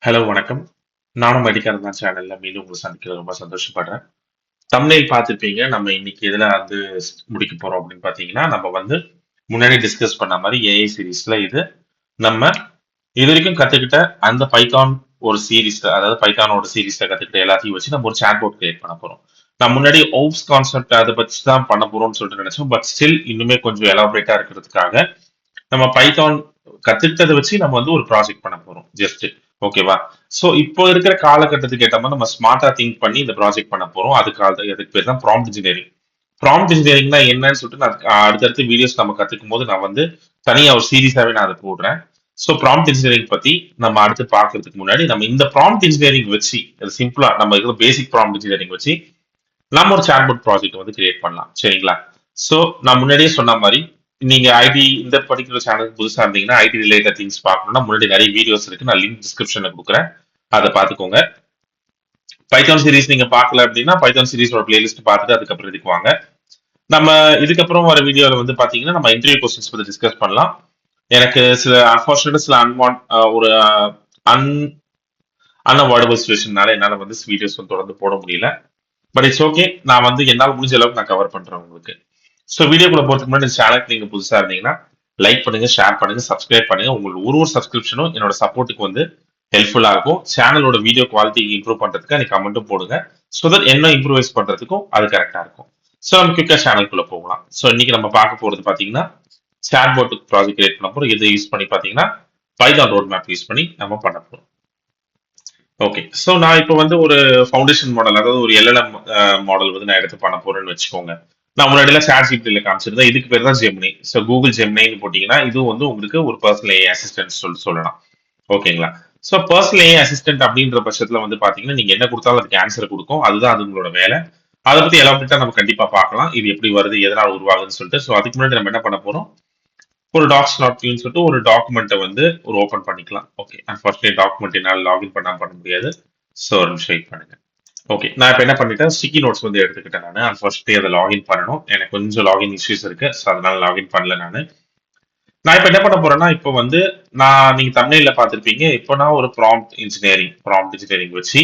Hello வணக்கம். நானும் medical தான் சேனல்ல மீண்டும் உங்களை சந்திக்கிறது ரொம்ப சந்தோஷப்படுறேன். தம்ப்நெயில் பார்த்திருப்பீங்க. நம்ம இன்னைக்கு எதுல வந்து முடிக்க போறோம் அப்படின்னு பார்த்தீங்கன்னா, நம்ம வந்து முன்னாடி டிஸ்கஸ் பண்ண மாரி ஏஐ சீரிஸ்ல இது நம்ம இதுவரைக்கும் கத்துக்கிட்ட அந்த பைத்தான் ஒரு சீரிஸ்ல, அதாவது பைத்தானோட சீரிஸ்ல கத்துக்கிட்ட எல்லாத்தையும் வச்சு நம்ம ஒரு சாட்போட் கிரியேட் பண்ண போறோம். நான் முன்னாடி ஓப்ஸ் கான்செப்ட் அத வச்சு தான் பண்ண போறோம்னு சொல்லிட்டு நினைச்சோம். பட் ஸ்டில் இன்னுமே கொஞ்சம் எலாபரேட்டா இருக்கிறதுக்காக நம்ம பைத்தான் கத்துக்கிட்டத வச்சு நம்ம வந்து ஒரு ப்ராஜெக்ட் பண்ண போறோம். ஜஸ்ட் ஓகேவா? சோ இப்போ இருக்கிற காலகட்டத்துக்கு ஏத்த மாதிரி நம்ம ஸ்மார்ட்டா திங்க் பண்ணி இந்த ப்ராஜெக்ட் பண்ண போறோம். அதுக்கு பேர் தான் ப்ராம்ப்ட் இன்ஜினியரிங். ப்ராம்ப்ட் இன்ஜினியரிங்னா என்னன்னு சொல்லிட்டு நான் அடுத்தடுத்து வீடியோஸ் நம்ம கத்துக்கும் போது நான் வந்து தனியா ஒரு சீரிஸாவே நான் அதை போடுறேன். சோ ப்ராம்ப்ட் இன்ஜினியரிங் பத்தி நம்ம அடுத்து பார்க்கறதுக்கு முன்னாடி நம்ம இந்த ப்ராம்ப்ட் இன்ஜினியரிங் வச்சு சிம்பிளா நம்ம இருக்கிற பேசிக் ப்ராம்ப்ட் இன்ஜினியரிங் வச்சு நம்ம ஒரு சாட்போட் ப்ராஜெக்ட் வந்து கிரியேட் பண்ணலாம். சரிங்களா? சோ நான் முன்னாடியே சொன்ன மாதிரி நீங்க ஐடி இந்த பர்டிகுலர் சேனலுக்கு புதுசா இருந்தீங்கன்னா ஐடி ரிலேட்டட் திங்ஸ் பார்க்கணும்னா முன்னாடி நிறைய வீடியோஸ் இருக்கு. நான் லிங்க் டிஸ்கிரிப்ஷன்ல கொடுக்குறேன். அதை பார்த்துக்கோங்க. பைத்தான் சீரிஸ் நீங்க பார்க்கல அப்படின்னா பைத்தான் சீரிஸோட பிளேலிஸ்ட் பார்த்துட்டு அதுக்கப்புறம் இதுக்கு வாங்க. நம்ம இதுக்கப்புறம் வர வீடியோல வந்து பாத்தீங்கன்னா நம்ம இன்டர்வியூ கொஸ்டின்ஸ் பத்தி டிஸ்கஸ் பண்ணலாம். எனக்கு சில அன்பார்ச்சுனேட் சில ஒரு அன் அன்அவாய்டபிள் சுச்சுவேஷனால என்னால வந்து வீடியோஸ் வந்து தொடர்ந்து போட முடியல. But it's okay. நான் வந்து என்னால் முடிஞ்ச அளவுக்கு நான் கவர் பண்றேன் உங்களுக்கு. ஸோ வீடியோக்குள்ள போறதுக்கு முன்னாடி இந்த சேனலுக்கு நீங்க புதுசா இருந்தீங்கன்னா லைக் பண்ணுங்க, ஷேர் பண்ணுங்க, சப்ஸ்கிரைப் பண்ணுங்க. உங்களுக்கு ஒரு சப்ஸ்கிரிப்ஷனும் என்னோட சப்போர்ட்டுக்கு வந்து ஹெல்ப்ஃபுல்லா இருக்கும். சேனலோட வீடியோ குவாலிட்டி இம்ப்ரூவ் பண்றதுக்கு நீங்க கமெண்ட்டும் போடுங்க. ஸோ தட் என்ன இம்ப்ரூவைஸ் பண்றதுக்கும் அது கரெக்டா இருக்கும். ஸோ நம்ம குயிக்கா சேனலுக்குள்ள போகலாம். ஸோ இன்னைக்கு நம்ம பார்க்க போறது பாத்தீங்கன்னா சாட்போட் ப்ராஜெக்ட் கிரியேட் பண்ண போறோம். இதை யூஸ் பண்ணி பாத்தீங்கன்னா பைதான் ரோட் மேப் யூஸ் பண்ணி நம்ம பண்ண போறோம். ஓகே. ஸோ நான் இப்போ வந்து ஒரு ஃபவுண்டேஷன் மாடல், அதாவது ஒரு எல்எல்எம் மாடல் வந்து நான் எடுத்து பண்ண போறேன்னு வச்சுக்கோங்க. நான் முன்னாடிலாம் சாட் ஜிபிடில காமிச்சிருந்தேன். இதுக்கு பேர் தான் ஜெமினி. ஸோ கூகுள் ஜெமினின்னு போட்டீங்கன்னா இது வந்து உங்களுக்கு ஒரு பர்சனல் ஏஐ அசிஸ்டன்ட் சொல்லிட்டு சொல்லலாம். ஓகேங்களா? ஸோ பர்சனல் ஏஐ அசிஸ்டன்ட் அப்படின்ற பட்சத்துல வந்து பாத்தீங்கன்னா நீங்க என்ன கொடுத்தாலும் அதுக்கு ஆன்சர் கொடுக்கும். அதுதான் அது உங்களோட வேலை. அதை பத்தி எலாபரேட்டா நம்ம கண்டிப்பா பார்க்கலாம். இது எப்படி வருது, எதனால உருவாகுதுன்னு சொல்லிட்டு. ஸோ அதுக்கு முன்னாடி நம்ம என்ன பண்ண போறோம், ஒரு டாக்ஸ் நாட் வியூன்னு சொல்லிட்டு ஒரு டாக்குமெண்ட்டை வந்து ஒரு ஓப்பன் பண்ணிக்கலாம். ஓகே. அன்பார்ச்சுனேட் டாக்குமெண்ட் என்னால் லாகின் பண்ணாம பண்ண முடியாது. ஸோ ஒரு நிமிஷம் வெயிட் பண்ணுங்க. ஓகே. நான் இப்போ என்ன பண்ணிட்டேன், ஸ்டிக்கி நோட்ஸ் வந்து எடுத்துக்கிட்டேன் நான். அன்பார்ச்சுனேட்லி அதை லாகின் பண்ணணும். எனக்கு கொஞ்சம் லாகின் இஷ்யூஸ் இருக்கு. ஸோ அதனால லாகின் பண்ணல நான். நான் இப்போ என்ன பண்ண போறேன்னா, இப்போ வந்து நீங்க தம்ப்நெயில்ல பார்த்திருப்பீங்க. இப்போ நான் ஒரு ப்ராம்ப்ட் இன்ஜினியரிங் வச்சு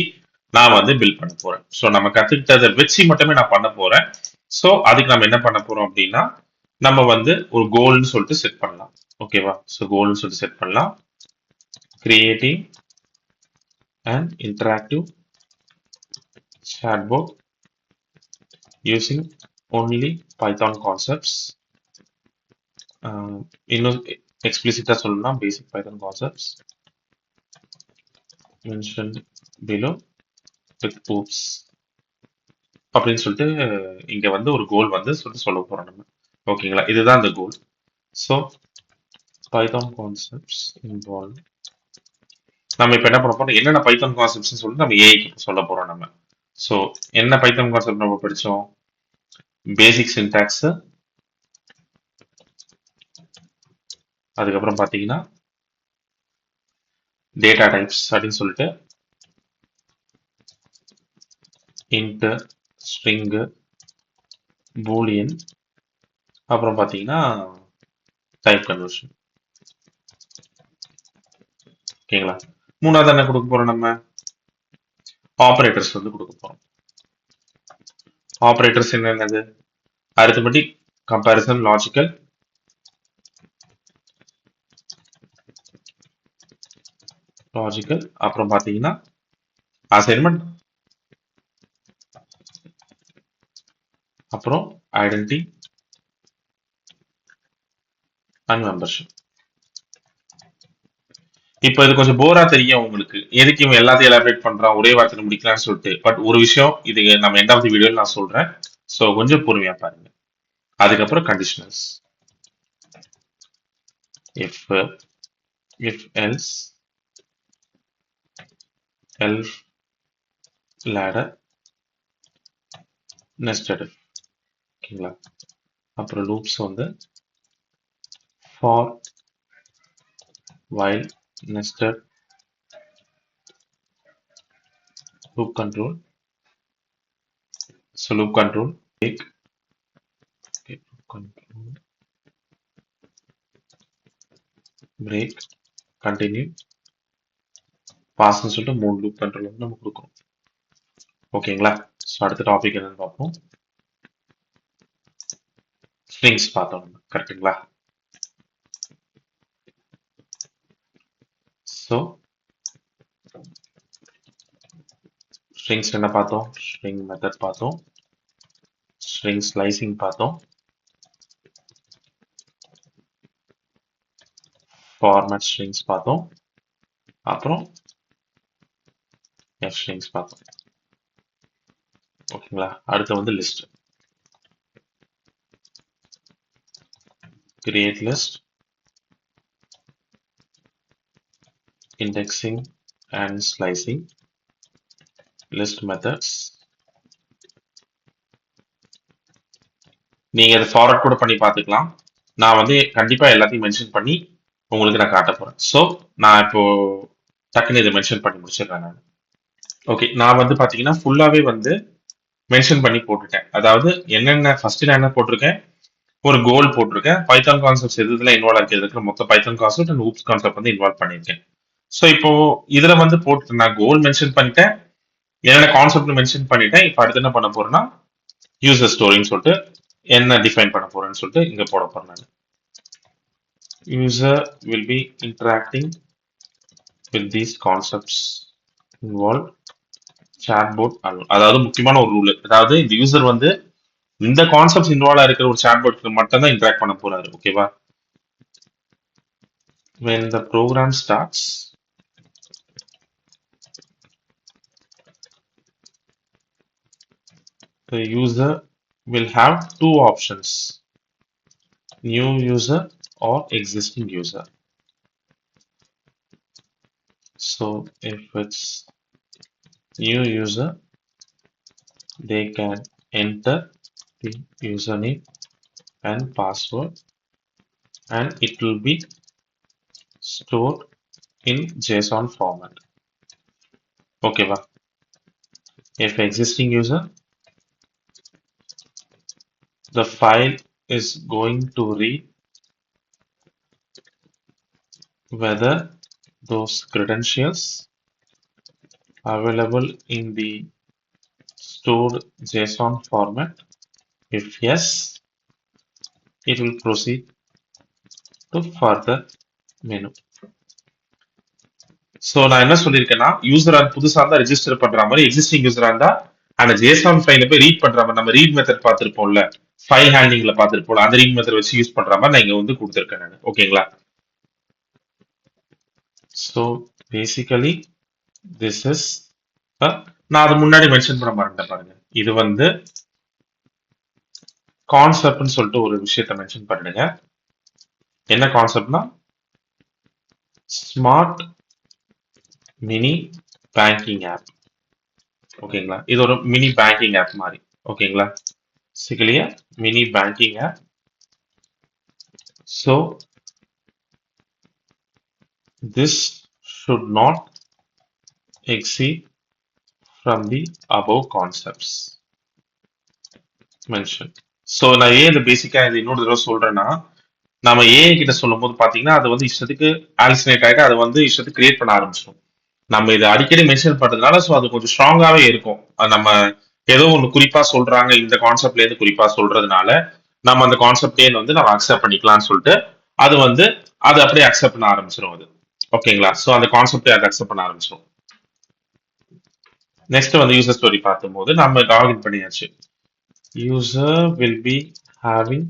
நான் வந்து பில்ட் பண்ண போறேன். ஸோ நம்ம கத்துக்கிட்டதை வச்சு மட்டுமே நான் பண்ண போறேன். ஸோ அதுக்கு நம்ம என்ன பண்ண போறோம் அப்படின்னா, நம்ம வந்து ஒரு கோல்னு சொல்லிட்டு செட் பண்ணலாம். ஓகேவா? ஸோ கோல்னு சொல்லிட்டு செட் பண்ணலாம். Creating and interactive chatbot using only Python concepts. இன்னும் எக்ஸ்பிளிசிட்டா சொல்லணும்னா basic Python concepts mentioned below with oops அப்படின்னு சொல்லிட்டு இங்க வந்து ஒரு கோல் வந்து சொல்ல போறோம் நம்ம. ஓகேங்களா? இதுதான் அந்த goal. So Python concepts involve. நம்ம இப்ப என்ன பண்ண போறோம், என்னென்ன பைத்தான் கான்செப்ட்ஸ் சொல்லிட்டு நம்ம ஏஐக்கு சொல்ல போறோம் நம்ம. ஸோ என்ன பைத்தான் கான்செப்ட் நம்ம படிச்சோம், பேசிக் சின்டாக்ஸ், அதுக்கப்புறம் பாத்தீங்கன்னா டேட்டா டைப்ஸ் அப்படின்னு சொல்லிட்டு இன்ட், ஸ்ட்ரிங், பூலியன், அப்புறம் பாத்தீங்கன்னா டைப் கன்வர்ஷன். ஓகேங்களா? மூணாவது என்ன கொடுக்க போறோம், நம்ம ஆபரேட்டர்ஸ் வந்து கொடுக்க போறோம். ஆபரேட்டர்ஸ் என்னென்னது, அரித்மெட்டிக், கம்பேரிசன், லாஜிக்கல், அப்புறம் பாத்தீங்கன்னா அசைன்மெண்ட், அப்புறம் ஐடென்டிட்டி அண்ட் மெம்பர்ஷிப். இப்போ இது கொஞ்சம் போரா தெரியும் உங்களுக்கு, எதுக்கு இவன் எல்லாத்தையும் எலாபரேட் பண்றான் ஒரே வார்த்தையில முடிக்கலாம்னு சொல்லிட்டு. பட் ஒரு விஷயம், இது நம்ம எண்ட் ஆஃப் தி வீடியோல நான் சொல்றேன். ஸோ கொஞ்சம் பொறுமையா பாருங்க. அதுக்கப்புறம் conditionals, if else, elf, ladder, nested. ஓகேங்களா? அப்புறம் லூப்ஸ் வந்து for, while, nested, loop control. So loop control, break, okay, loop control, break, continue, பாஸ்ன்னு சொல்லிட்டு 3 லூப் கண்ட்ரோல் வந்து நம்ம கொடுக்குறோம். ஓகேங்களா? ஸோ அடுத்த டாபிக் என்னன்னு பார்ப்போம். ஸ்ட்ரிங்ஸ் பார்த்தோம் நம்ம, கரெக்டுங்களா? ஸோ ஸ்ட்ரிங்ஸ் என்ன பார்த்தோம்? ஸ்ட்ரிங் மெத்தட் பார்த்தோம், ஸ்ட்ரிங் ஸ்லைசிங் பார்த்தோம், ஃபார்மேட் ஸ்ட்ரிங்ஸ் பார்த்தோம், அப்புறம் எஃப் ஸ்ட்ரிங்ஸ் பார்த்தோம். ஓகேங்களா? அடுத்து வந்து list. Create list, indexing and slicing, list methods. நீங்க அதை ஃபார்வர்ட் கூட பண்ணி பார்த்துக்கலாம். நான் வந்து கண்டிப்பா எல்லாத்தையும் மென்ஷன் பண்ணி உங்களுக்கு நான் காட்ட போறேன். ஸோ நான் இப்போ டக்குன்னு இதை மென்ஷன் பண்ணி முடிச்சிடுறேன் நான். ஓகே, நான் வந்து பாத்தீங்கன்னா ஃபுல்லாவே வந்து மென்ஷன் பண்ணி போட்டுட்டேன். அதாவது என்னென்ன ஃபர்ஸ்ட் நான் என்ன போட்டிருக்கேன், ஒரு கோல் போட்டிருக்கேன், பைத்தான் கான்செப்ட்ஸ் எதுல இன்வால்வ் ஆகிருக்கு இருக்கிற மொத்த Python concept and oops concept வந்து இன்வால்வ் பண்ணியிருக்கேன். ஸோ இப்போ இதுல வந்து போட்டு நான் கோல் மென்ஷன் பண்ணிட்டேன், என்னென்ன கான்செப்ட் மென்ஷன் பண்ணிட்டேன். இப்போ அடுத்து என்ன பண்ண போறேன்னா யூசர் ஸ்டோரின்னு சொல்லிட்டு என்ன டிஃபைன் பண்ண போறேன்னு சொல்லிட்டு இங்க போட போறேன் நான். User will be interacting with these concepts involve chatbot. அதாவது முக்கியமான ஒரு ரூல், அதாவது இந்த யூசர் வந்து இந்த கான்செப்ட்ஸ் இன்வால்வ் இருக்கிற ஒரு சாட்போட்க்கு மட்டும் தான் இன்டராக்ட் பண்ண போறாரு. ஓகேவா? when the program starts, the user will have two options, new user or existing user. So if it's new user, they can enter the username and password and it will be stored in JSON format. Okay, va? If existing user, the file is going to read whether those credentials available in the stored JSON format. If yes, it will proceed to further menu. So நான் என்ன சொல்லியிருக்கேன்னா, யூசரா புதுசா இருந்தா register பண்ற மாதிரி, existing யூசரா இருந்தா அந்த JSON ஃபைல போய் ரீட் பண்ற மாதிரி, நம்ம ரீட் மெத்தட் பார்த்திருப்போம்ல, ஃபைல் ஹேண்ட்லிங்ல பார்த்திருப்போம்ல, அந்த ரீட் மெத்தட் வச்சு யூஸ் பண்ற மாதிரி நான் இங்க வந்து கொடுத்துருக்கேன் நான். ஓகேங்களா? ஸோ பேசிக்கலி திஸ் இஸ், நான் அது முன்னாடி மென்ஷன் பண்ண மாட்டேன் பாருங்க, இது வந்து கான்செப்ட்னு சொல்லிட்டு ஒரு விஷயத்த மென்ஷன் பண்ணிடுங்க. என்ன கான்செப்ட்னா ஸ்மார்ட் மினி பேங்கிங் ஆப். ஓகேங்களா? இது ஒரு மினி பேங்கிங் ஆப் மாதிரி. ஓகேங்களா? சிக்கலியா mini banking app. So this should not exceed from the above concepts mentioned. So நான் ஏன் இந்த பேசிக்கா இது இன்னொரு தடவை சொல்றேன்னா, நம்ம ஏஐ கிட்ட சொல்லும் போது பாத்தீங்கன்னா அது வந்து இஷ்டத்துக்கு ஆல்சினேட் ஆகிட்டு அது வந்து இஷ்டத்துக்கு கிரியேட் பண்ண ஆரம்பிச்சிடும். நம்ம இதை அடிக்கடி மென்ஷன் பண்றதுனால ஸோ அது கொஞ்சம் ஸ்ட்ராங்காவே இருக்கும். நம்ம ஏதோ ஒன்று குறிப்பா சொல்றாங்க, இந்த கான்செப்ட்ல இருந்து குறிப்பா சொல்றதுனால நம்ம அந்த கான்செப்டே வந்து நம்ம அக்செப்ட் பண்ணிக்கலாம்னு சொல்லிட்டு அது வந்து அது அப்படியே அக்செப்ட் பண்ண ஆரம்பிச்சிடும் அது. ஓகேங்களா? ஸோ அந்த கான்செப்டே அதை அக்செப்ட் பண்ண ஆரம்பிச்சிடும். நெக்ஸ்ட் வந்து யூசர் ஸ்டோரி பார்க்கும்போது நம்ம லாகின் பண்ணியாச்சு. User will be having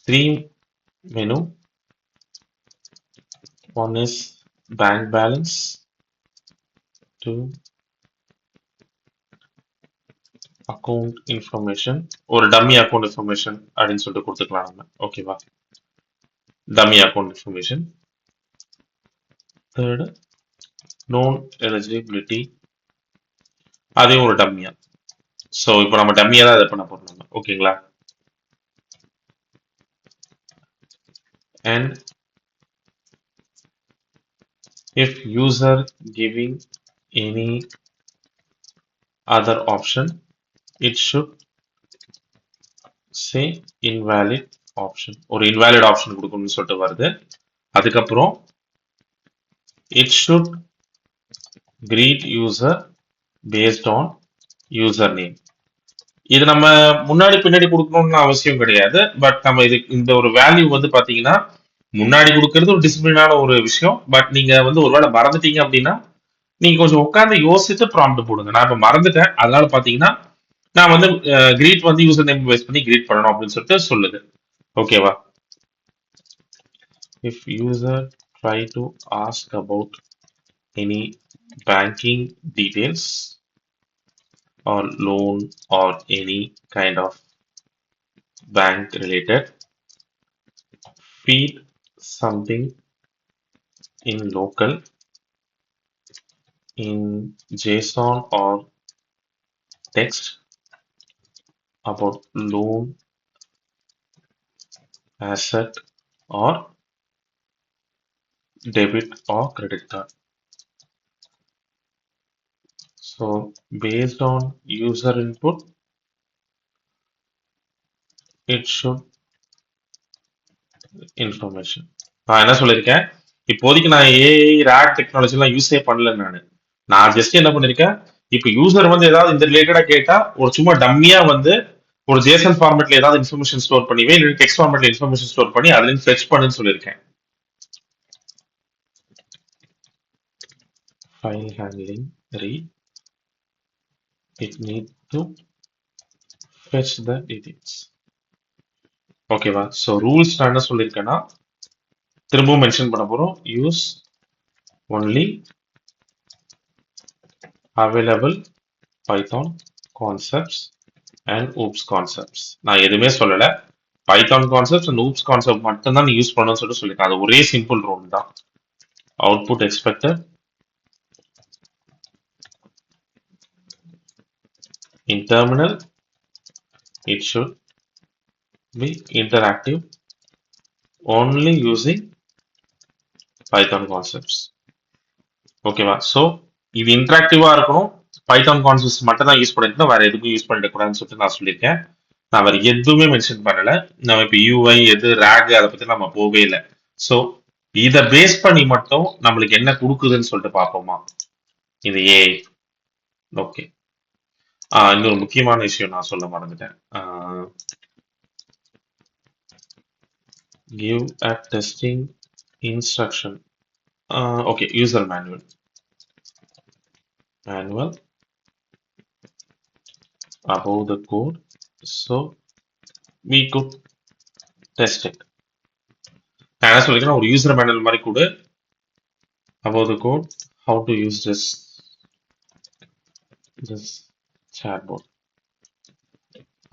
3 menu. One is bank balance, 2 account information, ஒரு டம்மி அக்கௌண்ட் இன்ஃபர்மேஷன் அப்படின்னு சொல்லிட்டு கொடுத்துக்கலாம் நம்ம. ஓகேவா? Dummy account information. Third known eligibility, அதையும் ஒரு டம்மியா. ஸோ இப்போ நம்ம டம்மியா தான் இதை பண்ண போறோம் நம்ம. ஓகேங்களா? and if user giving any other option, it should say invalid option. ஒரு invalid option கொடுக்கணும்னு சொல்லிட்டு வருது. அதுக்கப்புறம் it should greet user based on username. இது நம்ம முன்னாடி பின்னாடி கொடுக்கணும்னு அவசியம் கிடையாது. பட் நம்ம இது இந்த ஒரு வேல்யூ வந்து பாத்தீங்கன்னா முன்னாடி கொடுக்கறது ஒரு டிசிப்ளினான ஒரு விஷயம். பட் நீங்க வந்து ஒருவேளை மறந்துட்டீங்க அப்படின்னா நீங்க கொஞ்சம் உட்கார்ந்து யோசிச்சு ப்ராம்ப்ட் போடுங்க. நான் இப்ப மறந்துட்டேன். அதனால பாத்தீங்கன்னா நான் வந்து கிரீட் வந்து யூசர் நேம் பேஸ் பண்ணி கிரீட் பண்ணணும் அப்படின்னு சொல்லிட்டு சொல்லுது. ஓகேவா? If user try to ask about any banking details or loan or any kind of bank related, feed something in local in JSON or text about loan, asset or debit or credit card. So based on user input, it should information. நான் என்ன சொல்லியிருக்கேன், இப்போதைக்கு நான் AI rack technology எல்லாம் யூஸே பண்ணல நான் just என்ன பண்ணிருக்கேன், இப்போ யூசர் வந்து ஏதாவது இந்த ரிலேட்டடா கேட்டா ஒரு சும்மா டம்மியா வந்து ஒரு ஜேசன் ஃபார்மேட்ல ஏதாவது இன்ஃபர்மேஷன் ஸ்டோர் பண்ணிவே இல்லை டெக்ஸ்ட் ஃபார்மேட்ல இன்ஃபர்மேஷன் ஸ்டோர் பண்ணி அதுல இருந்து ஃபெச் பண்ணுன்னு சொல்லியிருக்கேன். File handling read it need to fetch the details. ஓகேவா? ஸோ ரூல்ஸ் நான் என்ன சொல்லியிருக்கேன்னா திரும்பவும் மென்ஷன் பண்ண போறோம். Use only available Python concepts and OOPS concepts. நான் எதுவுமே சொல்லல. Python concepts and OOPS concept மட்டும் தான் நீ யூஸ் பண்ணணும்னு சொல்லிட்டு சொல்லிருக்கேன். அது ஒரே சிம்பிள் ரூல் தான். Output expected in terminal it should be interactive only using Python concepts. ஓகேவா? ஸோ இது இன்டராக்டிவா இருக்கணும். பைத்தான் கான்செப்ட்ஸ் மட்டும் தான் யூஸ் பண்ணிருக்கணும், வேற எதுக்கும் யூஸ் பண்ணிடக்கூடாதுன்னு சொல்லிட்டு நான் சொல்லியிருக்கேன். நான் வேற எதுவுமே மென்ஷன் பண்ணல. நம்ம இப்ப யூஐ எது ரேக் அதை பத்தி நம்ம போகவே இல்லை. ஸோ இதை பேஸ் பண்ணி மட்டும் நம்மளுக்கு என்ன கொடுக்குதுன்னு சொல்லிட்டு பார்ப்போமா இது ஏஐ. ஓகே, இன்னொரு முக்கியமான விஷயம் நான் சொல்ல மறந்துட்டேன். give a testing instruction. Okay, user manual above the code so we could test it. நான் என்ன சொல்லிருக்கேன், ஒரு யூசர் மேனுவல் மாதிரி கூட above the code how to use this chatbot.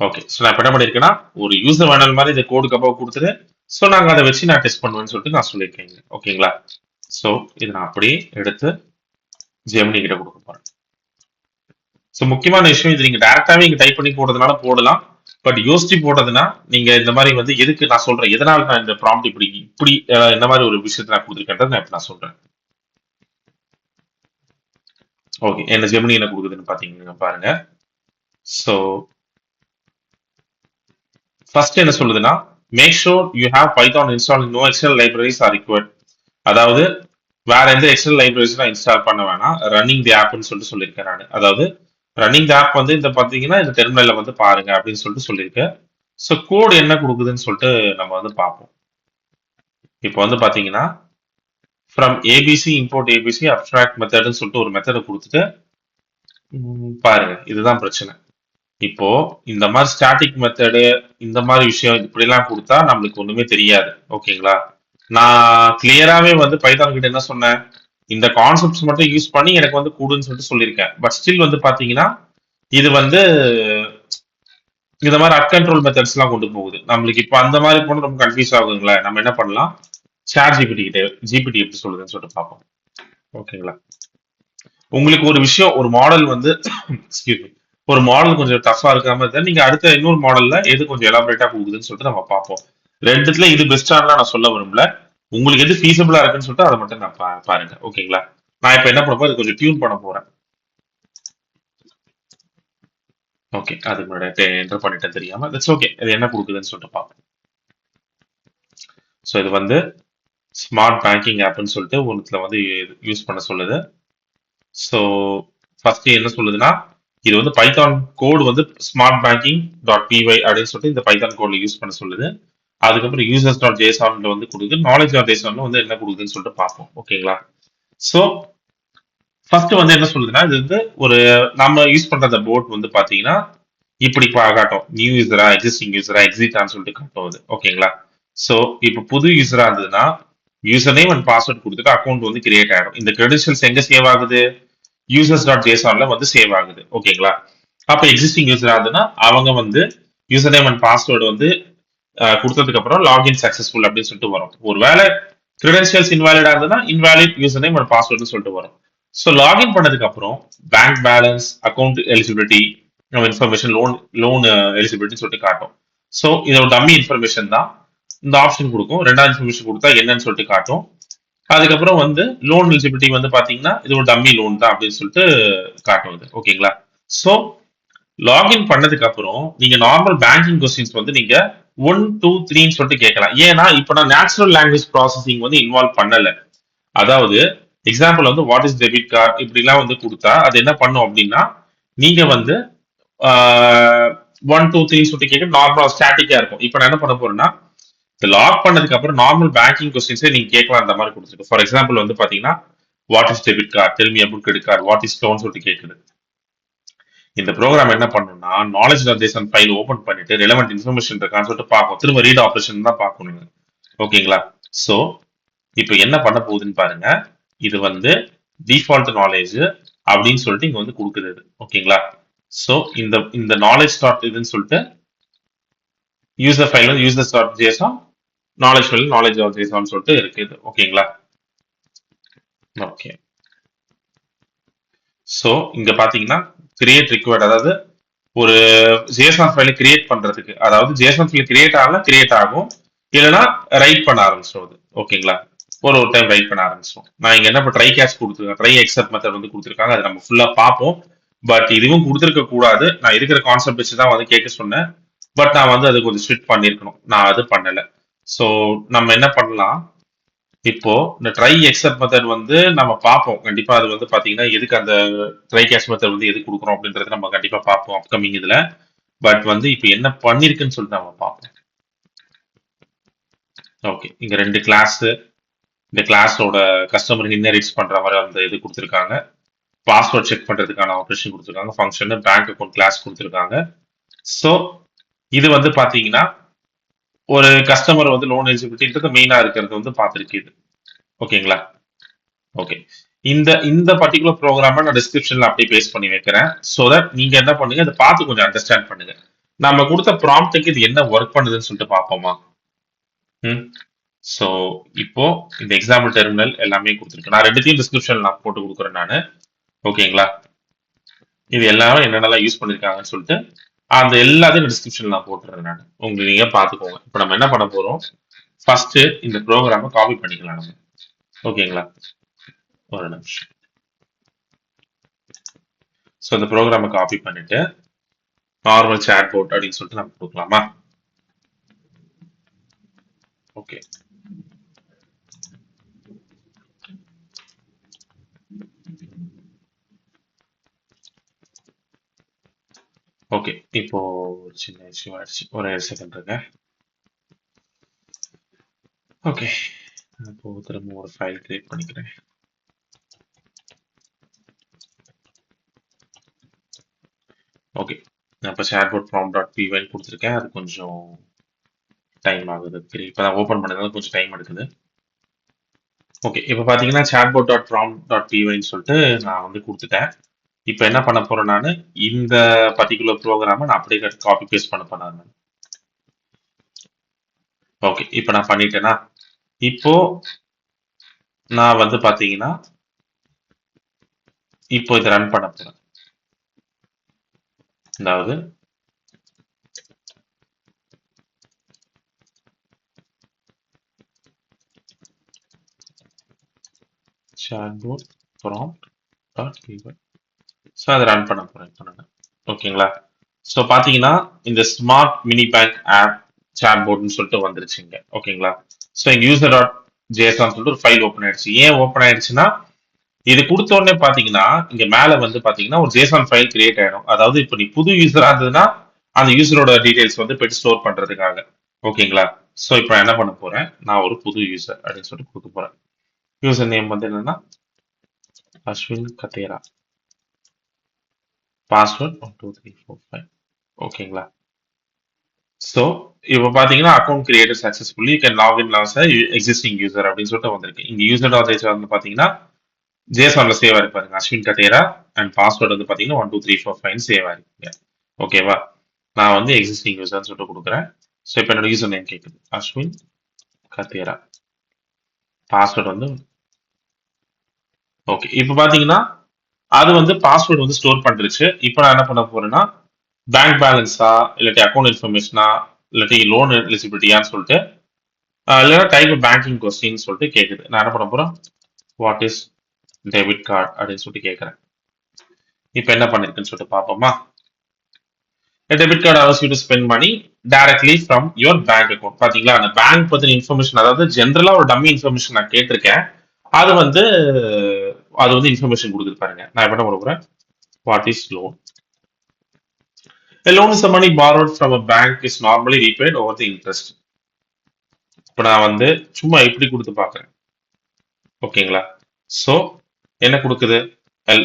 Okay, so நான் என்ன பண்ணிருக்கேன்னா ஒரு யூசர் மேனுவல் மாதிரி இந்த கோடுக்கு above கொடுத்துட்டு ஸோ நாங்கள் அதை வச்சு நான் டெஸ்ட் பண்ணுவேன்னு சொல்லிட்டு நான் சொல்லியிருக்கேங்க. ஓகேங்களா? ஸோ இதை நான் அப்படியே எடுத்து ஜெமினி கிட்ட கொடுக்க போறேன். ஸோ முக்கியமான விஷயம், இது நீங்க டேரக்டாவே இங்க டைப் பண்ணி போடுறதுனால போடலாம். பட் யோசிச்சு போட்டதுன்னா நீங்க இந்த மாதிரி வந்து எதுக்கு நான் சொல்றேன், எதனால நான் இந்த ப்ராம்ப்ட் இப்படி இப்படி இந்த மாதிரி ஒரு விஷயத்தை நான் கொடுத்துருக்கேன் நான் இப்ப நான் சொல்றேன். ஓகே, என்ன ஜெமினி என்ன கொடுக்குதுன்னு பாத்தீங்கன்னா பாருங்க. ஸோ ஃபர்ஸ்ட் என்ன சொல்லுதுன்னா, make sure you have Python install, no external libraries are required. அதாவது வேற எந்த எக்ஸ்டர்னல் லைப்ரரிஸ் இன்ஸ்டால் பண்ண வேணாம், ரன்னிங் தி ஆப்னு சொல்லிட்டு சொல்லியிருக்கேன் நான். அதாவது ரன்னிங் தி ஆப் வந்து இந்த பாத்தீங்கன்னா இந்த டெர்மினல்ல வந்து பாருங்க அப்படின்னு சொல்லிட்டு சொல்லியிருக்கேன். ஸோ கோட் என்ன கொடுக்குதுன்னு சொல்லிட்டு நம்ம வந்து பார்ப்போம். இப்போ வந்து பாத்தீங்கன்னா from ABC import ABC abstract மெத்தட்னு சொல்லிட்டு ஒரு மெத்தடை கொடுத்துட்டு பாருங்க, இதுதான் பிரச்சனை. இப்போ இந்த மாதிரி ஸ்டாட்டிக் மெத்தடு இந்த மாதிரி விஷயம் இப்படிலாம் கொடுத்தா நம்மளுக்கு ஒண்ணுமே தெரியாது. ஓகேங்களா? நான் கிளியராவே வந்து பைத்தான் கிட்ட என்ன சொன்னேன், இந்த கான்செப்ட்ஸ் மட்டும் யூஸ் பண்ணி எனக்கு வந்து கூடுன்னு சொல்லிட்டு சொல்லியிருக்கேன். பட் ஸ்டில் வந்து பாத்தீங்கன்னா இது வந்து இந்த மாதிரி அன்கண்ட்ரோல் மெத்தட்ஸ் எல்லாம் கொண்டு போகுது நம்மளுக்கு. இப்போ அந்த மாதிரி போன ரொம்ப கன்ஃபியூஸ் ஆகுதுங்களா? நம்ம என்ன பண்ணலாம், சாட் ஜிபிடி கிட்ட ஜிபிடி எப்படி சொல்லுதுன்னு சொல்லிட்டு பார்ப்போம். ஓகேங்களா? உங்களுக்கு ஒரு விஷயம், ஒரு மாடல் வந்து எக்ஸ்கியூஸ் மீ, ஒரு மாடல் கொஞ்சம் டஃபா இருக்காம இருந்தா நீங்க அடுத்த இன்னொரு மாடல்ல எது கொஞ்சம் எலாபரேட்டா போகுதுன்னு சொல்லிட்டு நம்ம பார்ப்போம். ரெண்டுத்துல இது பெஸ்டான நான் சொல்ல விரும்பல, உங்களுக்கு எது ஃபீஸபிளா இருக்குன்னு சொல்லிட்டு அதை மட்டும் நான் பாருங்க. ஓகேங்களா? நான் இப்ப என்ன பண்ண போறேன், கொஞ்சம் டியூன் பண்ண போறேன். ஓகே, அதுக்கு முன்னாடி என்டர் பண்ணிட்டேன் தெரியாம. That's okay. இது என்ன கொடுக்குதுன்னு சொல்லிட்டு பார்ப்போம். ஸோ இது வந்து ஸ்மார்ட் பேங்கிங் ஆப்னு சொல்லிட்டு ஒன்றுத்துல வந்து யூஸ் பண்ண சொல்லுது. ஸோ ஃபர்ஸ்ட் என்ன சொல்லுதுன்னா இது வந்து பைத்தான் கோடு வந்து ஸ்மார்ட் பேங்கிங் டாட் பிஒய் அப்படின்னு சொல்லிட்டு இந்த பைத்தான் கோட்ல யூஸ் பண்ண சொல்லுது. அதுக்கப்புறம் யூசர்ஸ் டாட் ஜேசான்ல வந்து கொடுக்குது, நாலேஜ் டாட் ஜேசான்ல வந்து என்ன கொடுக்குதுன்னு சொல்லிட்டு பார்ப்போம். ஓகேங்களா? ஸோ ஃபர்ஸ்ட் வந்து என்ன சொல்லுதுன்னா இது வந்து ஒரு நம்ம யூஸ் பண்ற அந்த போர்ட் வந்து பாத்தீங்கன்னா இப்படி காட்டும். நியூ யூசரா, எக்ஸிஸ்டிங் யூசரா, எக்ஸிட்டான்னு சொல்லிட்டு காட்டும் அது. ஓகேங்களா? ஸோ இப்போ புது யூசரா இருந்ததுன்னா யூசர் நேம் அண்ட் பாஸ்வேர்ட் கொடுத்துட்டு அக்கௌண்ட் வந்து கிரியேட் ஆயிடும். இந்த கிரெடென்ஷியல்ஸ் எங்க சேவ் ஆகுது? யூசர்ஸ் டாட் ஜேசான்ல வந்து சேவ் ஆகுது. ஓகேங்களா? அப்ப எக்ஸிஸ்டிங் யூசரா இருந்ததுன்னா அவங்க வந்து யூசர் நேம் அண்ட் பாஸ்வேர்டு வந்து கொடுத்ததுக்கு அப்புறம் லாகின் சக்சஸ்ஃபுல் அப்படின்னு சொல்லிட்டு வரும். ஒருவேளை கிரெடென்ஷியல்ஸ் இன்வாலிடா இருந்ததுன்னா invalid user name and password சொல்லிட்டு வரும். ஸோ லாகின் பண்ணதுக்கு அப்புறம் bank balance, account eligibility, information, loan eligibility சொல்லிட்டு காட்டும். ஸோ இதோட டம்மி இன்ஃபர்மேஷன் தான் இந்த ஆப்ஷன் கொடுக்கும். ரெண்டாவது இன்ஃபர்மேஷன் கொடுத்தா என்னன்னு சொல்லிட்டு காட்டும். அதுக்கப்புறம் வந்து லோன் எலிஜிபிலிட்டி வந்து பாத்தீங்கன்னா இது ஒரு டம்மி லோன் தான் அப்படின்னு சொல்லிட்டு காட்டுவது. ஓகேங்களா? ஸோ லாகின் பண்ணதுக்கு அப்புறம் நீங்க நார்மல் பேங்கிங் கொஸ்டின்ஸ் வந்து நீங்க 1, 2, 3 சொல்லிட்டு கேட்கலாம். ஏன்னா இப்ப நான் நேச்சுரல் லாங்குவேஜ் ப்ராசஸிங் வந்து இன்வால்வ் பண்ணல. அதாவது எக்ஸாம்பிள் வந்து வாட் இஸ் டெபிட் கார்டு இப்படிலாம் வந்து கொடுத்தா அது என்ன பண்ணும் அப்படின்னா நீங்க வந்து 1, 2, 3 சொல்லிட்டு கேட்க நார்மலா ஸ்டாட்டிக்கா இருக்கும். இப்ப நான் என்ன பண்ண போறேன்னா லாக் பண்ணதுக்கு அப்புறம் நார்மல் பேங்கிங் கொஸ்டின்ஸே நீங்க கேட்கலாம் அந்த மாதிரி கொடுத்துருக்கு. ஃபார் எக்ஸாம்பிள் வந்து பாத்தீங்கன்னா what is debit card, tell me about credit card, what is loan சொல்லிட்டு கேட்குது. இந்த ப்ரோக்ராம் என்ன பண்ணணும்னா நாலேஜ் ஜேசன் ஃபைல் ஓபன் பண்ணிட்டு ரெலவெண்ட் இன்ஃபர்மேஷன் இருக்கான்னு சொல்லிட்டு பார்க்கும். திரும்ப ரீட் ஆப்ரேஷன் தான் பார்க்கணும். ஓகேங்களா? ஸோ இப்போ என்ன பண்ண போகுதுன்னு பாருங்க. இது வந்து டிஃபால்ட் நாலேஜ் அப்படின்னு சொல்லிட்டு இங்க வந்து கொடுக்குது. ஓகேங்களா? ஸோ இந்த நாலேஜ் டாட் இதுன்னு சொல்லிட்டு யூசர் ஃபைல் வந்து users dot Jason, knowledge file knowledge dot Jason சொல்லிட்டு இருக்குது. ஓகேங்களா? ஓகே. ஸோ இங்க பாத்தீங்கன்னா கிரியேட் ரிக்வயர்ட், அதாவது ஒரு ஜேசன் ஃபைலை கிரியேட் பண்றதுக்கு, அதாவது ஜேசன் ஃபைல் கிரியேட் ஆகலாம், கிரியேட் ஆகும், இல்லைன்னா ரைட் பண்ண ஆரம்பிச்சிடும். ஓகேங்களா? ஒரு டைம் ரைட் பண்ண ஆரம்பிச்சிடும். நான் இங்க என்ன ட்ரை கேஷ் கொடுத்துருக்கேன், ட்ரை எக்ஸப்ட் மெத்தட் வந்து கொடுத்துருக்காங்க. அதை நம்ம ஃபுல்லா பார்ப்போம். பட் இதுவும் கொடுத்துருக்க கூடாது. நான் இருக்கிற கான்செப்ட் வச்சு தான் வந்து கேட்க சொன்னேன். பட் நான் வந்து அது கொஞ்சம் ஸ்ட்ரிக்ட் பண்ணிருக்கணும். நான் அது பண்ணல. ஸோ நம்ம என்ன பண்ணலாம், இப்போ இந்த ட்ரை எக்ஸப்ட் மெத்தட் வந்து நம்ம பார்ப்போம். கண்டிப்பா அது வந்து பாத்தீங்கன்னா எதுக்கு அந்த ட்ரை கேஷ் மெத்தட் வந்து எது கொடுக்குறோம் அப்படின்றது நம்ம கண்டிப்பா பார்ப்போம் அப்கமிங் இதுல. பட் வந்து இப்போ என்ன பண்ணிருக்குன்னு சொல்லிட்டு நம்ம பார்ப்போம். ஓகே, இங்க 2 கிளாஸ், இந்த கிளாஸோட கஸ்டமர் இன்ஹெரிட்ஸ் பண்ற மாதிரி அந்த இது கொடுத்துருக்காங்க. பாஸ்வேர்ட் செக் பண்றதுக்கான ஆப்ரேஷன் கொடுத்துருக்காங்க. ஃபங்க்ஷன் பேங்க் அக்கௌண்ட் கிளாஸ் கொடுத்துருக்காங்க. ஸோ இது வந்து பாத்தீங்கன்னா ஒரு கஸ்டமர் வந்து லோன் எலிஜிபிலிட்டி மெயினா இருக்கிறது வந்து பார்த்துருக்கு இது. ஓகேங்களா? ஓகே. இந்த பர்டிகுலர் ப்ரோக்ராம நான் டிஸ்கிரிப்ஷன்ல அப்படியே பேஸ்ட் பண்ணி வைக்கிறேன். ஸோ தட் நீங்க என்ன பண்ணுங்க, அதை பார்த்து கொஞ்சம் அண்டர்ஸ்டாண்ட் பண்ணுங்க. நம்ம கொடுத்த ப்ராம்ப்ட்டுக்கு இது என்ன ஒர்க் பண்ணுதுன்னு சொல்லிட்டு பார்ப்போமா? ம். ஸோ இப்போ இந்த எக்ஸாம்பிள் டெர்மினல் எல்லாமே கொடுத்துருக்கு. நான் ரெண்டுத்தையும் டிஸ்கிரிப்ஷன்ல நான் போட்டு கொடுக்குறேன் நான். ஓகேங்களா? இது எல்லாரும் என்னென்னலாம் யூஸ் பண்ணிருக்காங்கன்னு சொல்லிட்டு அந்த எல்லாத்தையும் டிஸ்கிரிப்ஷன்ல நான் போட்டுறேன் நான். உங்களுக்கு நீங்க பார்த்துக்கோங்க. இப்போ நம்ம என்ன பண்ண போறோம், ஃபர்ஸ்ட் இந்த ப்ரோக்ராமை காப்பி பண்ணிக்கலாம் நம்ம. ஓகேங்களா? ஒரு நிமிஷம். ஸோ இந்த ப்ரோக்ராமை காப்பி பண்ணிட்டு நார்மல் சேட் போட் அப்படின்னு சொல்லிட்டு நம்ம கொடுக்கலாமா? ஓகே. ஓகே, இப்போ ஒரு சின்ன இஷ்யூ ஆயிடுச்சு. ஒரு செகண்ட் இருங்க. ஓகே, இப்போ திரும்ப ஒரு ஃபைல் கிரியேட் பண்ணிக்கிறேன். ஓகே, நான் இப்போ chatbot prompt.py கொடுத்துருக்கேன். அது கொஞ்சம் டைம் ஆகுது. இப்போ நான் ஓப்பன் பண்ணதுனால கொஞ்சம் டைம் எடுக்குது. ஓகே, இப்போ பார்த்தீங்கன்னா chatbot.prompt.py சொல்லிட்டு நான் வந்து கொடுத்துட்டேன். இப்போ என்ன பண்ண போறேன் நான், இந்த பர்டிகுலர் ப்ரோக்ராமை நான் அப்படியே காப்பி பேஸ்ட் பண்ண போறேன். ஓகே, இப்போ நான் பண்ணிட்டேன்னா இப்போ நான் வந்து பாத்தீங்கன்னா இப்போ இதை ரன் பண்ண போறேன். அதாவது chatbot prompt.py. ஸோ அதை ரன் பண்ண போறேன் இப்போ நான். ஓகேங்களா? ஸோ பாத்தீங்கன்னா இந்த ஸ்மார்ட் மினி பேங்க் ஆப் chatbotன்னு சொல்லிட்டு வந்துருச்சுங்க. ஓகேங்களா? ஸோ இங்க user.json சொல்லிட்டு ஒரு ஃபைல் ஓப்பன் ஆயிடுச்சு. ஏன் ஓப்பன் ஆயிடுச்சுன்னா இது கொடுத்த உடனே பாத்தீங்கன்னா இங்க மேல வந்து பாத்தீங்கன்னா ஒரு ஜேசன் ஃபைல் கிரியேட் ஆயிடும். அதாவது இப்போ நீ புது யூசரா இருந்ததுன்னா அந்த யூசரோட டீடைல்ஸ் வந்து போயிட்டு ஸ்டோர் பண்றதுக்காக. ஓகேங்களா? ஸோ இப்போ நான் என்ன பண்ண போறேன், நான் ஒரு புது யூசர் அப்படின்னு சொல்லிட்டு கொடுக்க போறேன். யூசர் நேம் வந்து என்னன்னா அஸ்வின் கத்தேரா, பாஸ்வேர்ட் 12345. ஓகேங்களா? ஸோ இப்போ பாத்தீங்கன்னா account created successfully can login as existing user அப்படின்னு சொல்லிட்டு வந்திருக்கு. இங்க யூசர் டாட் வந்து பாத்தீங்கன்னா ஜேசான்ல சேவ் ஆயிருக்கு பாருங்க, அஸ்வின் கட்டேரா அண்ட் பாஸ்வேர்ட் வந்து பாத்தீங்கன்னா 12345 சேவ் ஆயிருக்கு. ஓகேவா? நான் வந்து எக்ஸிஸ்டிங் யூசர்னு சொல்லிட்டு கொடுக்குறேன். ஸோ இப்போ என்னோட யூசர் நேம் கேட்குது அஸ்வின் கத்தேரா, பாஸ்வேர்ட் வந்து ஓகே. இப்போ பாத்தீங்கன்னா அது வந்து பாஸ்வேர்டு வந்து ஸ்டோர் பண்ணிருச்சு. இப்போ நான் என்ன பண்ண போறேன்னா பேங்க் பேலன்ஸா இல்லாட்டி அக்கௌண்ட் இன்ஃபர்மேஷனா இல்லாட்டி லோன் எலிஜிபிலிட்டியான்னு சொல்லிட்டு இல்லைன்னா டைப் பேங்கிங் கொஸ்டின் சொல்லிட்டு கேட்குது. நான் என்ன பண்ண போறேன், வாட் இஸ் டெபிட் கார்டு அப்படின்னு சொல்லிட்டு கேட்குறேன். இப்போ என்ன பண்ணிருக்குன்னு சொல்லிட்டு பார்ப்போமா. Debit card allows you to spend money directly from your bank account. பாத்தீங்களா, அந்த பேங்க் பத்தின இன்ஃபர்மேஷன், அதாவது ஜென்ரலா ஒரு டம்மி இன்ஃபர்மேஷன் நான் கேட்டிருக்கேன். அது வந்து இன்ஃபர்மேஷன் கொடுக்குது பாருங்க. நான் என்ன பண்ண போறேன், what is loan. A loan is the money borrowed from a bank is normally repaid over the interest. இப்போ நான் வந்து சும்மா இப்படி கொடுத்து பார்க்குறேன். ஓகேங்களா? ஸோ என்ன கொடுக்குது,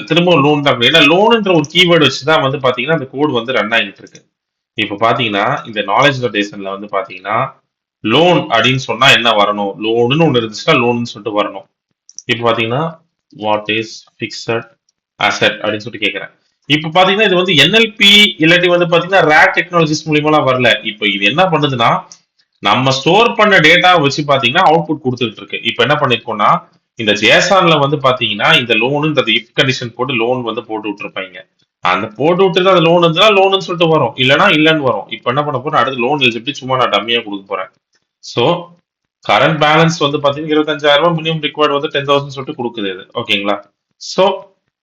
திரும்ப லோன் தான். ஏன்னா லோனுன்ற ஒரு கீவேர்டு வச்சு தான் வந்து பாத்தீங்கன்னா அந்த கோடு வந்து ரன் ஆகிட்டு இருக்கு. இப்போ பாத்தீங்கன்னா இந்த நாலேஜ் ரொட்டேஷன்ல வந்து பாத்தீங்கன்னா லோன் அப்படின்னு சொன்னா என்ன வரணும், லோனுன்னு ஒன்று இருந்துச்சுன்னா லோன்னு சொல்லிட்டு வரணும். இப்போ பாத்தீங்கன்னா வாட் இஸ் ஃபிக்ஸட் அசெட் அப்படின்னு சொல்லிட்டு கேட்கறேன். இப்போ பாத்தீங்கன்னா இது வந்து என்எல்பி இல்லாட்டி வந்து பாத்தீங்கன்னா ரேக் டெக்னாலஜிஸ் மூலியமா வரல. இப்போ இது என்ன பண்ணுதுன்னா நம்ம ஸ்டோர் பண்ண டேட்டா வச்சு பாத்தீங்கன்னா அவுட்புட் கொடுத்துட்டு இருக்கு. இப்போ என்ன பண்ணிருக்கோம்னா இந்த ஜேசான்ல வந்து பாத்தீங்கன்னா இந்த லோனு இந்த இஃப் கண்டிஷன் போட்டு லோன் வந்து போட்டு விட்டுருப்பாங்க. அந்த போட்டு விட்டுறது அந்த லோன் இருந்தா லோன்னு சொல்லிட்டு வரும், இல்லைன்னா இல்லைன்னு வரும். இப்போ என்ன பண்ண போறேன், அடுத்து லோன் எலிஜிபிலிட்டி சும்மா நான் டம்மியா கொடுக்க போறேன். ஸோ கரண்ட் பேலன்ஸ் வந்து பாத்தீங்கன்னா 25,000, மினிமம் ரிக்வயர்ட் வந்து 10,000 சொல்லிட்டு கொடுக்குது இது. ஓகேங்களா? ஸோ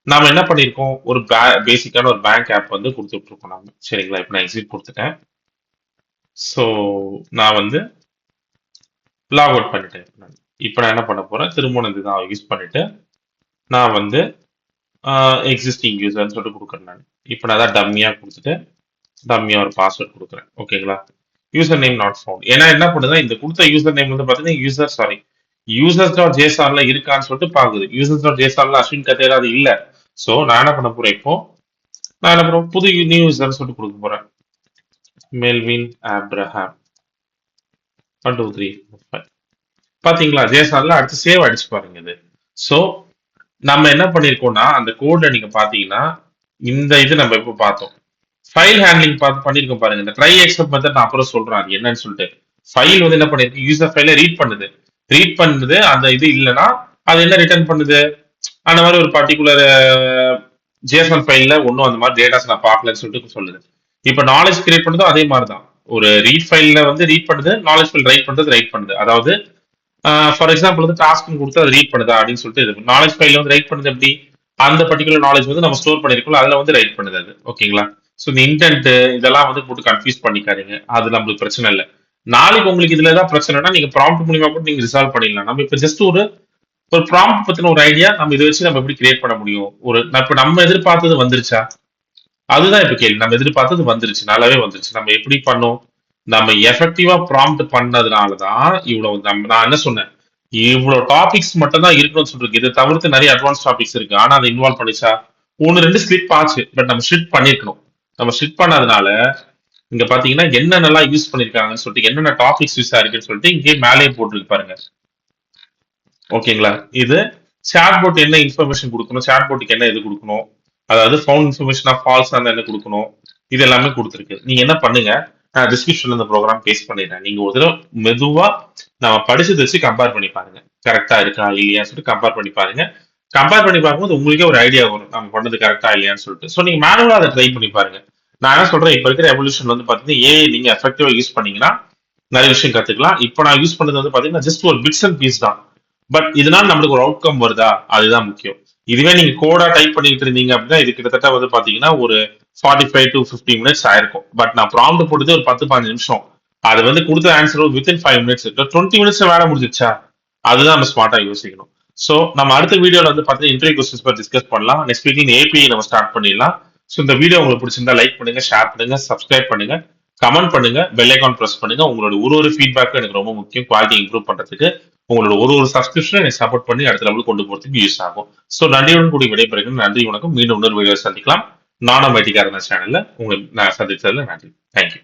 நாம என்ன பண்ணிருக்கோம், ஒரு பேசிக்கான ஒரு பேங்க் ஆப் வந்து கொடுத்துட்டு இருக்கோம் நாம. சரிங்களா? இப்போ நான் எக்ஸிட் கொடுத்துட்டேன். ஸோ நான் வந்து லாக் அவுட் பண்ணிட்டேன். இப்போ நான் என்ன பண்ண போறேன், திரும்ப இதுதான் யூஸ் பண்ணிட்டு நான் வந்து எக்ஸிஸ்டிங் யூசர்னு சொல்லிட்டு கொடுக்குறேன். நான் இப்போ நான் தான் டம்மியா கொடுத்துட்டு டம்மியா ஒரு பாஸ்வேர்ட் கொடுக்குறேன். ஓகேங்களா? User name not found. ஏன்னா என்ன பண்ணுதுன்னா இந்த கொடுத்த யூசர் நேம் வந்து பாத்தீங்கன்னா யூசர்ஸ் டாட் ஜேசான்ல இருக்கான்னு சொல்லிட்டு பாக்குது. யூசர்ஸ் டாட் ஜேசான்ல அஸ்வின் கத்தேரா அது இல்ல. ஸோ நான் என்ன பண்ண போறேன், இப்போ நான் என்ன பண்ணுறேன், புது நியூ யூசர்னு சொல்லிட்டு கொடுக்க போறேன். Melvin Abraham 12345. பாத்தீங்களா, ஜேசான்ல அடுத்து சேவ் அடிச்சு பாருங்க இது. ஸோ நம்ம என்ன பண்ணிருக்கோம்னா அந்த கோட நீங்க பாத்தீங்கன்னா இந்த இது நம்ம இப்ப பார்த்தோம். ஃபைல் ஹேண்ட்லிங் பண்ணிருக்கோம் பாருங்க. இந்த ட்ரை எக்ஸப்ட் மெத்தட் நான் அப்புறம் சொல்றேன் அது என்னன்னு சொல்லிட்டு. ஃபைல் வந்து என்ன பண்ணிருக்கு, யூசர் ஃபைல ரீட் பண்ணுது. அந்த இது இல்லைன்னா அது என்ன ரிட்டர்ன் பண்ணுது, அந்த மாதிரி ஒரு பர்டிகுலர் ஜேசன் ஃபைல்ல ஒன்றும் அந்த மாதிரி டேட்டாஸ் நான் பார்க்கலன்னு சொல்லிட்டு சொல்லுது. இப்போ நாலேஜ் கிரியேட் பண்ணுறதும் அதே மாதிரி தான். ஒரு ரீட் ஃபைல்ல வந்து ரீட் பண்ணுது, நாலேஜ் ஃபைல் ரைட் பண்ணுது. அதாவது ஃபார் எக்ஸாம்பிள் வந்து டாஸ்க் கொடுத்து அதை ரீட் பண்ணுதா அப்படின்னு சொல்லிட்டு இது நாலேஜ் ஃபைல் வந்து ரைட் பண்ணுது. எப்படி அந்த பர்டிகுலர் நாலேஜ் வந்து நம்ம ஸ்டோர் பண்ணிருக்கோம் அதுல வந்து ரைட் பண்ணுது அது. ஓகேங்களா? ஸோ இந்த இன்டென்ட் இதெல்லாம் வந்து போட்டு கன்ஃபியூஸ் பண்ணிக்காதீங்க, அது நம்மளுக்கு பிரச்சனை இல்லை. நாளைக்கு உங்களுக்கு இதுல ஏதாவது பிரச்சனைனா நீங்க ப்ராம்ப்ட் மூலியமா கூட நீங்க ரிசால்வ் பண்ணிடலாம். நம்ம இப்ப ஜஸ்ட் ஒரு ப்ராம்ப்ட் பத்தின ஒரு ஐடியா நம்ம இதை வச்சு நம்ம எப்படி கிரியேட் பண்ண முடியும். இப்ப நம்ம எதிர்பார்த்தது வந்துருச்சா, அதுதான் இப்ப கேள்வி. நம்ம எதிர்பார்த்தது வந்துருச்சு, நல்லாவே வந்துருச்சு. நம்ம எப்படி பண்ணோம், நம்ம எஃபெக்டிவா ப்ராம்ப்ட் பண்ணதுனாலதான் இவ்வளவு. நான் என்ன சொன்னேன், இவ்வளவு டாபிக்ஸ் மட்டும் தான் இருக்கணும்னு சொல்லிருக்கு. இதை தவிர்த்து நிறைய அட்வான்ஸ் டாபிக்ஸ் இருக்கு. ஆனா அதை இன்வால்வ் பண்ணிச்சா, ஒன்னு ரெண்டு ஸ்லிப் ஆச்சு. பட் நம்ம ஸ்லிப் பண்ணிருக்கணும். நம்ம ஸ்லிப் பண்ணதுனால இங்க பாத்தீங்கன்னா என்னென்னலாம் யூஸ் பண்ணிருக்காங்கன்னு சொல்லிட்டு, என்னென்ன டாபிக்ஸ் யூஸ் ஆயிருக்குன்னு சொல்லிட்டு இங்கே மேலேயே போட்டுருக்கு பாருங்க. ஓகேங்களா? இது சாட்போட் என்ன இன்ஃபர்மேஷன் கொடுக்கணும், சாட்போட்டுக்கு என்ன இது கொடுக்கணும், அதாவது ஃபவுண்ட் இன்ஃபர்மேஷன் ஆஃப் ஃபால்ஸ் அந்த என்ன கொடுக்கணும், இது எல்லாமே கொடுத்துருக்கு. நீங்க என்ன பண்ணுங்க, நான் டிஸ்கிரிப்ஷன்ல இந்த ப்ரோக்ராம் பேஸ்ட் பண்ணிடுறேன். நீங்க ஒரு தடவை மெதுவா நம்ம படிச்சதை வச்சு கம்பேர் பண்ணி பாருங்க, கரெக்டா இருக்கா இல்லையான்னு சொல்லிட்டு கம்பேர் பண்ணி பாருங்க. கம்பேர் பண்ணி பார்க்கும்போது உங்களுக்கே ஒரு ஐடியா வரும் நம்ம பண்ணது கரெக்டா இல்லையான்னு சொல்லிட்டு. ஸோ நீங்க மேனுவலா அதை ட்ரை பண்ணி பாருங்க. நான் என்ன சொல்றேன், இப்ப இருக்கிற எவல்யூஷன் வந்து பாத்தீங்கன்னா ஏஐ நீங்க எஃபெக்டிவா யூஸ் பண்ணீங்கன்னா நிறைய விஷயம் கத்துக்கலாம். இப்போ நான் யூஸ் பண்ணது வந்து பாத்தீங்கன்னா ஜஸ்ட் ஒரு பிட்ஸ் அண்ட் பீஸ் தான். பட் இதனால நம்மளுக்கு ஒரு அவுட்கம் வருதா, அதுதான் முக்கியம். இதுவே நீங்க கோடா டைப் பண்ணிட்டு இருந்தீங்க அப்படின்னா இது கிட்டத்தட்ட வந்து பாத்தீங்கன்னா ஒரு 45 to 50 மினிட்ஸ் ஆயிருக்கும். பட் நான் ப்ராம்ப்ட் போட்டது ஒரு 10-15 நிமிஷம். அது வந்து கொடுத்த ஆன்சர் வித்தின் 5 மினிட்ஸ், 20 மினிட்ஸ் வேலை முடிஞ்சிச்சா, அதுதான் நம்ம ஸ்மார்ட்டா யோசிக்கணும். ஸோ நம்ம அடுத்த வீடியோல வந்து பார்த்தீங்கன்னா இன்டர்வியூ கொஸ்டின்ஸ் பற்றி டிஸ்கஸ் பண்ணலாம். நெக்ஸ்ட் வீக் ஏபிஐ நம்ம ஸ்டார்ட் பண்ணிடலாம். ஸோ இந்த வீடியோ உங்களுக்கு பிடிச்சிருந்தா லைக் பண்ணுங்க, ஷேர் பண்ணுங்க, சப்ஸ்கிரைப் பண்ணுங்க, கமெண்ட் பண்ணுங்க, பெல் ஐகான் பிரஸ் பண்ணுங்க. உங்களோட ஒரு ஃபீட்பேக்கும் எனக்கு ரொம்ப முக்கியம், குவாலிட்டி இம்ப்ரூவ் பண்றதுக்கு. உங்களோட ஒரு சப்ஸ்கிரிப்ஷன் எனக்கு சப்போர்ட் பண்ணி அடுத்த லெவலுக்கு கொண்டு போறதுக்கு யூஸ் ஆகும். ஸோ நன்றியுடன் கூடிய விடைபெறுகிறேன். நன்றி, வணக்கம். மீண்டும் இன்னொரு வீடியோ சந்திக்கலாம். நானும் ஐடிக்காரன் சேனல்ல உங்களை நான் சந்தித்ததுல நன்றி. தேங்க்யூ.